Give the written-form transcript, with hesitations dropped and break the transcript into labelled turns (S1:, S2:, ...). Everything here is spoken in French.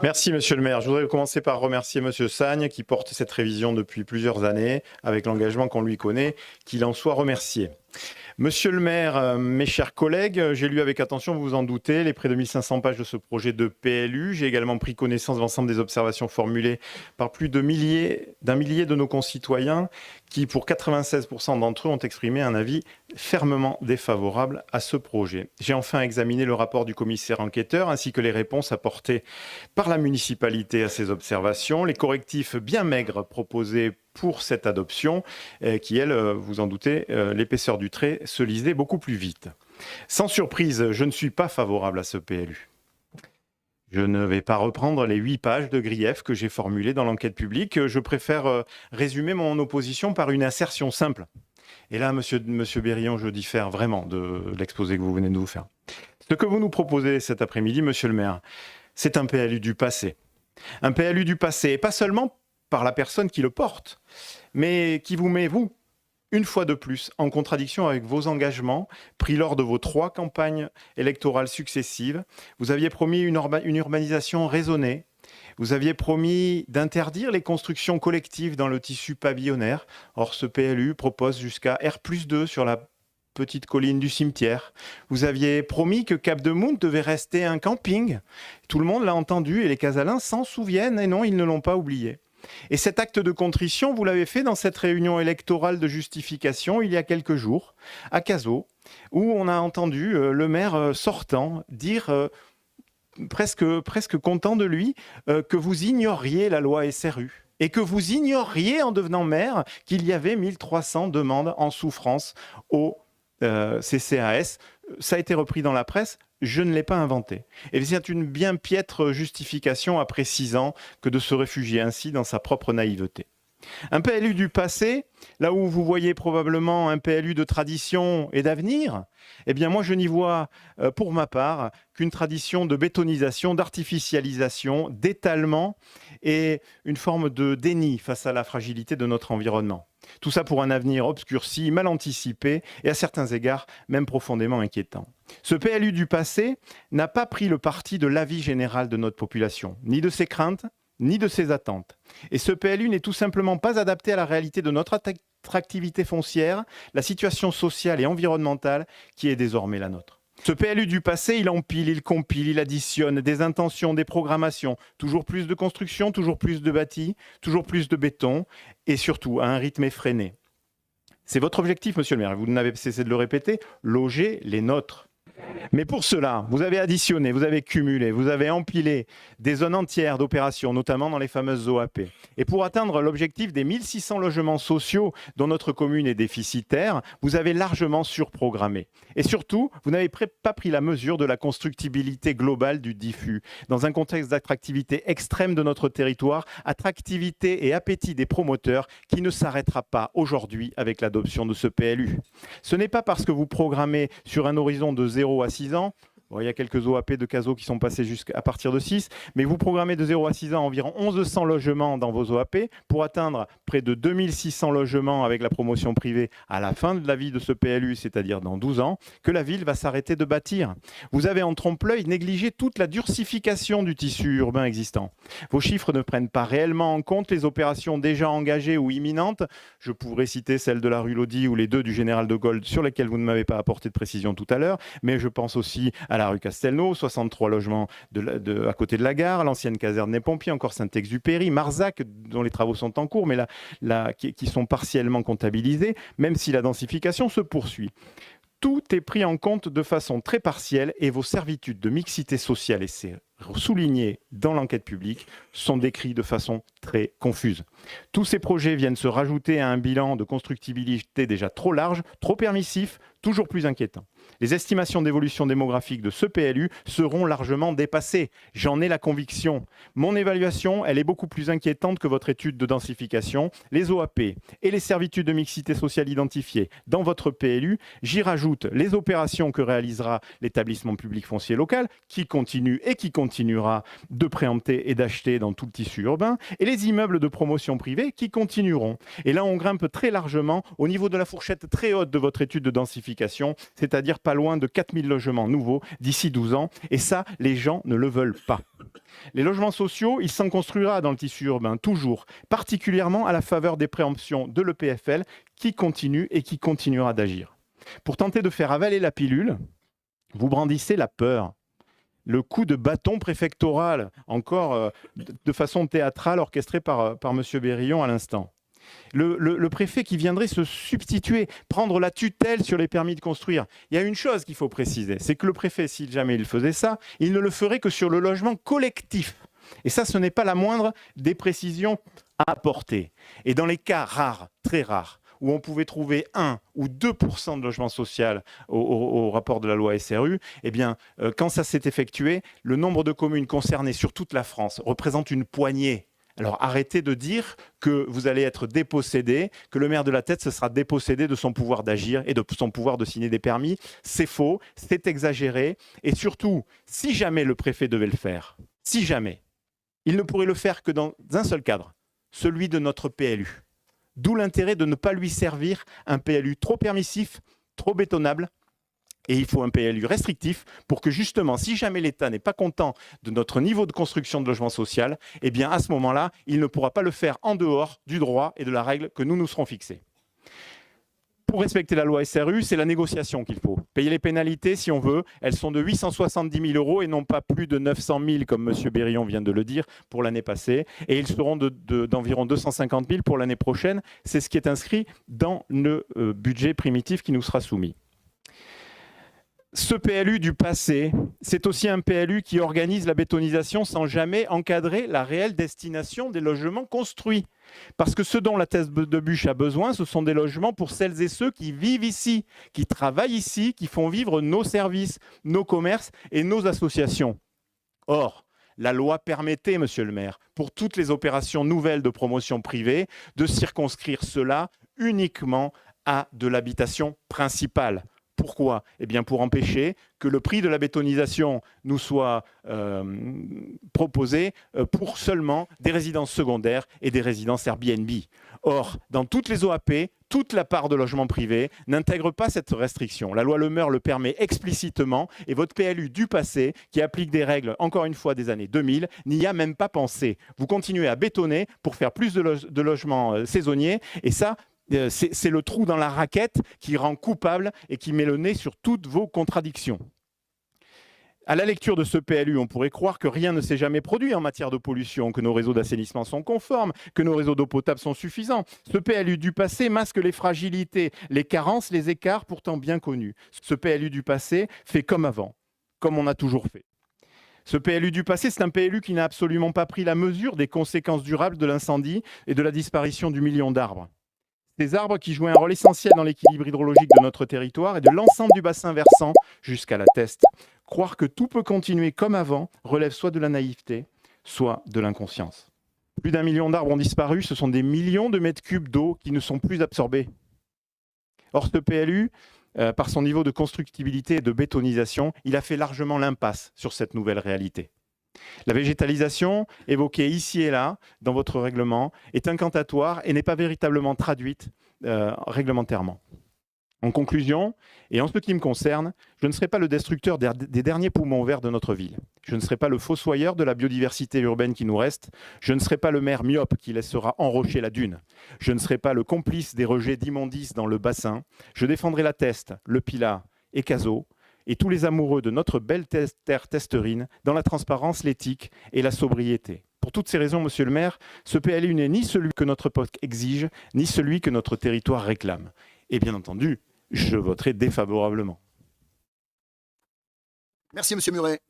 S1: Merci Monsieur le maire. Je voudrais commencer par remercier Monsieur Sagne qui porte cette révision depuis plusieurs années avec l'engagement qu'on lui connaît, qu'il en soit remercié. Monsieur le maire, mes chers collègues, j'ai lu avec attention, vous vous en doutez, les près de 1500 pages de ce projet de PLU. J'ai également pris connaissance de l'ensemble des observations formulées par plus d'un millier de nos concitoyens qui, pour 96% d'entre eux, ont exprimé un avis fermement défavorable à ce projet. J'ai enfin examiné le rapport du commissaire enquêteur ainsi que les réponses apportées par la municipalité à ces observations, les correctifs bien maigres proposés pour cette adoption, qui, elle, vous en doutez, l'épaisseur du trait se lisait beaucoup plus vite. Sans surprise, je ne suis pas favorable à ce PLU. Je ne vais pas reprendre les 8 pages de griefs que j'ai formulés dans l'enquête publique. Je préfère résumer mon opposition par une assertion simple. Et là, monsieur Berillon, je diffère vraiment de l'exposé que vous venez de vous faire. Ce que vous nous proposez cet après-midi, monsieur le maire, c'est un PLU du passé. Un PLU du passé, et pas seulement par la personne qui le porte, mais qui vous met, vous, une fois de plus, en contradiction avec vos engagements pris lors de vos 3 campagnes électorales successives. Vous aviez promis une urbanisation raisonnée. Vous aviez promis d'interdire les constructions collectives dans le tissu pavillonnaire. Or, ce PLU propose jusqu'à R+2 sur la petite colline du cimetière. Vous aviez promis que Cap de Moon devait rester un camping. Tout le monde l'a entendu et les Casalins s'en souviennent. Et non, ils ne l'ont pas oublié. Et cet acte de contrition, vous l'avez fait dans cette réunion électorale de justification il y a quelques jours, à Cazaux, où on a entendu le maire sortant dire, presque content de lui, que vous ignoriez la loi SRU. Et que vous ignoriez, en devenant maire, qu'il y avait 1300 demandes en souffrance au CCAS. Ça a été repris dans la presse. Je ne l'ai pas inventé. Et c'est une bien piètre justification après 6 ans que de se réfugier ainsi dans sa propre naïveté. Un PLU du passé, là où vous voyez probablement un PLU de tradition et d'avenir, eh bien moi je n'y vois pour ma part qu'une tradition de bétonisation, d'artificialisation, d'étalement et une forme de déni face à la fragilité de notre environnement. Tout ça pour un avenir obscurci, mal anticipé et à certains égards même profondément inquiétant. Ce PLU du passé n'a pas pris le parti de l'avis général de notre population, ni de ses craintes, ni de ses attentes. Et ce PLU n'est tout simplement pas adapté à la réalité de notre attractivité foncière, la situation sociale et environnementale qui est désormais la nôtre. Ce PLU du passé, il empile, il compile, il additionne des intentions, des programmations, toujours plus de construction, toujours plus de bâtis, toujours plus de béton, et surtout à un rythme effréné. C'est votre objectif, monsieur le maire, vous n'avez cessé de le répéter, loger les nôtres. Mais pour cela, vous avez additionné, vous avez cumulé, vous avez empilé des zones entières d'opérations, notamment dans les fameuses OAP. Et pour atteindre l'objectif des 1600 logements sociaux dont notre commune est déficitaire, vous avez largement surprogrammé. Et surtout, vous n'avez pas pris la mesure de la constructibilité globale du diffus. Dans un contexte d'attractivité extrême de notre territoire, attractivité et appétit des promoteurs qui ne s'arrêtera pas aujourd'hui avec l'adoption de ce PLU. Ce n'est pas parce que vous programmez sur un horizon de 0 à 6 ans. Bon, il y a quelques OAP de Cazaux qui sont passés jusqu'à partir de 6, mais vous programmez de 0 à 6 ans environ 1100 logements dans vos OAP pour atteindre près de 2600 logements avec la promotion privée à la fin de la vie de ce PLU, c'est-à-dire dans 12 ans, que la ville va s'arrêter de bâtir. Vous avez en trompe-l'œil négligé toute la durcification du tissu urbain existant. Vos chiffres ne prennent pas réellement en compte les opérations déjà engagées ou imminentes. Je pourrais citer celle de la rue Lodi ou les 2 du Général de Gaulle sur lesquelles vous ne m'avez pas apporté de précision tout à l'heure, mais je pense aussi à la rue Castelnau, 63 logements à côté de la gare, l'ancienne caserne des pompiers, encore Saint-Exupéry, Marzac, dont les travaux sont en cours, mais qui sont partiellement comptabilisés, même si la densification se poursuit. Tout est pris en compte de façon très partielle et vos servitudes de mixité sociale, et c'est souligné dans l'enquête publique, sont décrits de façon très confuse. Tous ces projets viennent se rajouter à un bilan de constructibilité déjà trop large, trop permissif, toujours plus inquiétant. Les estimations d'évolution démographique de ce PLU seront largement dépassées. J'en ai la conviction. Mon évaluation, elle est beaucoup plus inquiétante que votre étude de densification. Les OAP et les servitudes de mixité sociale identifiées dans votre PLU, j'y rajoute les opérations que réalisera l'établissement public foncier local, qui continue et qui continuera de préempter et d'acheter dans tout le tissu urbain, et les immeubles de promotion privée qui continueront. Et là, on grimpe très largement au niveau de la fourchette très haute de votre étude de densification densification, c'est-à-dire pas loin de 4000 logements nouveaux d'ici 12 ans. Et ça, les gens ne le veulent pas. Les logements sociaux, il s'en construira dans le tissu urbain, toujours, particulièrement à la faveur des préemptions de l'EPFL qui continue et qui continuera d'agir. Pour tenter de faire avaler la pilule, vous brandissez la peur. Le coup de bâton préfectoral, encore de façon théâtrale, orchestré par M. Bérillon à l'instant. Le préfet qui viendrait se substituer, prendre la tutelle sur les permis de construire. Il y a une chose qu'il faut préciser, c'est que le préfet, si jamais il faisait ça, il ne le ferait que sur le logement collectif. Et ça, ce n'est pas la moindre des précisions à apporter. Et dans les cas rares, très rares, où on pouvait trouver 1 ou 2% de logement social au rapport de la loi SRU, eh bien, quand ça s'est effectué, le nombre de communes concernées sur toute la France représente une poignée. Alors arrêtez de dire que vous allez être dépossédé, que le maire de la tête se sera dépossédé de son pouvoir d'agir et de son pouvoir de signer des permis. C'est faux, c'est exagéré. Et surtout, si jamais le préfet devait le faire, si jamais, il ne pourrait le faire que dans un seul cadre, celui de notre PLU. D'où l'intérêt de ne pas lui servir un PLU trop permissif, trop bétonnable. Et il faut un PLU restrictif pour que justement, si jamais l'État n'est pas content de notre niveau de construction de logement social, eh bien à ce moment-là, il ne pourra pas le faire en dehors du droit et de la règle que nous nous serons fixés. Pour respecter la loi SRU, c'est la négociation qu'il faut. Payer les pénalités, si on veut, elles sont de 870 000 € et non pas plus de 900 000, comme M. Bérillon vient de le dire, pour l'année passée. Et ils seront d'environ 250 000 pour l'année prochaine. C'est ce qui est inscrit dans le budget primitif qui nous sera soumis. Ce PLU du passé, c'est aussi un PLU qui organise la bétonisation sans jamais encadrer la réelle destination des logements construits. Parce que ce dont la thèse de Buch a besoin, ce sont des logements pour celles et ceux qui vivent ici, qui travaillent ici, qui font vivre nos services, nos commerces et nos associations. Or, la loi permettait, monsieur le maire, pour toutes les opérations nouvelles de promotion privée, de circonscrire cela uniquement à de l'habitation principale. Pourquoi ? Eh bien pour empêcher que le prix de la bétonisation nous soit proposé pour seulement des résidences secondaires et des résidences Airbnb. Or, dans toutes les OAP, toute la part de logements privés n'intègre pas cette restriction. La loi Le Meur le permet explicitement et votre PLU du passé, qui applique des règles, encore une fois, des années 2000, n'y a même pas pensé. Vous continuez à bétonner pour faire plus de logements saisonniers et ça, c'est le trou dans la raquette qui rend coupable et qui met le nez sur toutes vos contradictions. À la lecture de ce PLU, on pourrait croire que rien ne s'est jamais produit en matière de pollution, que nos réseaux d'assainissement sont conformes, que nos réseaux d'eau potable sont suffisants. Ce PLU du passé masque les fragilités, les carences, les écarts pourtant bien connus. Ce PLU du passé fait comme avant, comme on a toujours fait. Ce PLU du passé, c'est un PLU qui n'a absolument pas pris la mesure des conséquences durables de l'incendie et de la disparition du million d'arbres. Des arbres qui jouaient un rôle essentiel dans l'équilibre hydrologique de notre territoire et de l'ensemble du bassin versant jusqu'à la Teste. Croire que tout peut continuer comme avant relève soit de la naïveté, soit de l'inconscience. Plus d'1 million d'arbres ont disparu, ce sont des millions de mètres cubes d'eau qui ne sont plus absorbés. Or, ce PLU, par son niveau de constructibilité et de bétonisation, il a fait largement l'impasse sur cette nouvelle réalité. La végétalisation, évoquée ici et là dans votre règlement, est incantatoire et n'est pas véritablement traduite réglementairement. En conclusion, et en ce qui me concerne, je ne serai pas le destructeur des derniers poumons verts de notre ville. Je ne serai pas le fossoyeur de la biodiversité urbaine qui nous reste. Je ne serai pas le maire myope qui laissera enrocher la dune. Je ne serai pas le complice des rejets d'immondices dans le bassin. Je défendrai la Teste, le Pilat et Cazaux, et tous les amoureux de notre belle terre testerine dans la transparence, l'éthique et la sobriété. Pour toutes ces raisons, monsieur le maire, ce PLU n'est ni celui que notre époque exige, ni celui que notre territoire réclame. Et bien entendu, je voterai défavorablement.
S2: Merci, monsieur Muret.